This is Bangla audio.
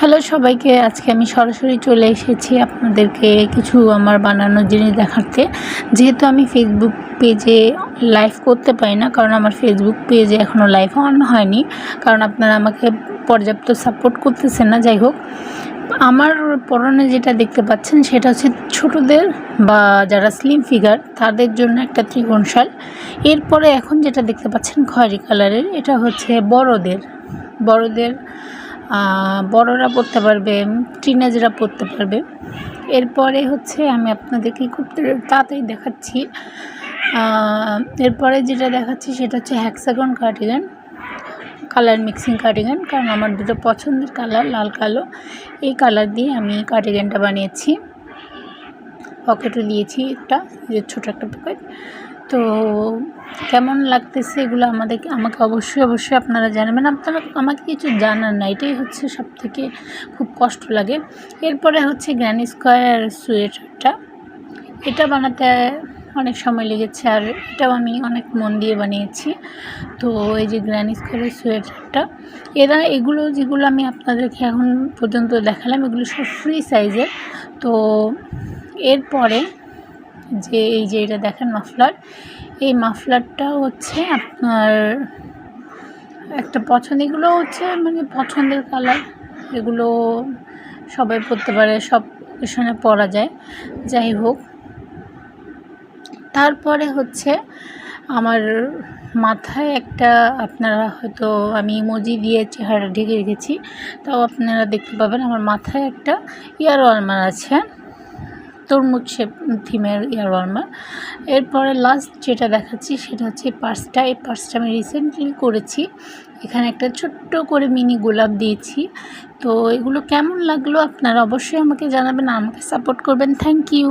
হ্যালো সবাইকে, আজকে আমি সরাসরি চলে এসেছি আপনাদেরকে কিছু আমার বানানো জিনিস দেখাতে। যেহেতু আমি ফেসবুক পেজে লাইভ করতে পারি না, কারণ আমার ফেসবুক পেজে এখনও লাইভ অন হয়নি, কারণ আপনারা আমাকে পর্যাপ্ত সাপোর্ট করতেছেন না। যাই হোক, আমার পরনে যেটা দেখতে পাচ্ছেন সেটা হচ্ছে ছোটদের বা যারা স্লিম ফিগার তাদের জন্য একটা ত্রিকোণ শাল। এরপরে এখন যেটা দেখতে পাচ্ছেন খয়েরি কালারের, এটা হচ্ছে বড়দের বড়রা পরতে পারবে, টিনেজরা পরতে পারবে। এরপরে হচ্ছে আমি আপনাদেরকে খুব তাড়াতাড়ি দেখাচ্ছি। এরপরে যেটা দেখাচ্ছি সেটা হচ্ছে hexagon cardigan, colour mixing cardigan, কারণ আমার দুটো পছন্দের কালার লাল কালো। এই কালার দিয়ে আমি কার্ডিগানটা বানিয়েছি। পকেটও দিয়েছি একটা, যে ছোটো একটা পকেট। তো কেমন লাগতেছে এগুলো আমাকে অবশ্যই আপনারা জানাবেন। আপনারা আমাকে কিছু জানান না, এটাই হচ্ছে সবথেকে খুব কষ্ট লাগে। এরপরে হচ্ছে গ্র্যানি স্কোয়ার সোয়েটারটা, এটা বানাতে অনেক সময় লেগেছে, আর এটাও আমি অনেক মন দিয়ে বানিয়েছি। তো এই যে গ্র্যানি স্কোয়ারের সোয়েটারটা, এগুলো যেগুলো আমি আপনাদেরকে এখন পর্যন্ত দেখালাম, এগুলো সব ফ্রি সাইজের। তো এরপরে এই যে এটা দেখেন মাফলার, এই মাফলারটা হচ্ছে আপনার একটা এগুলো হচ্ছে মানে পছন্দের কালার, এগুলো সবাই পরতে পারে, সব অকেশনে পরা যায়। যাই হোক, তারপরে হচ্ছে আমার মাথায় একটা, আপনারা হয়তো আমি ইমোজি দিয়ে চেহারা ঢেকে রেখেছি, তাও আপনারা দেখতে পাবেন আমার মাথায় একটা ইয়ার ওয়ার্মার আছে, তরমুজ শেপ থিমের ইয়ার ওয়ার্মার। এরপরে লাস্ট যেটা দেখাচ্ছি সেটা হচ্ছে এই পার্সটা আমি রিসেন্টলি করেছি। এখানে একটা ছোট্ট করে মিনি গোলাপ দিয়েছি। তো এগুলো কেমন লাগলো আপনারা অবশ্যই আমাকে জানাবেন, আমাকে সাপোর্ট করবেন। Thank you.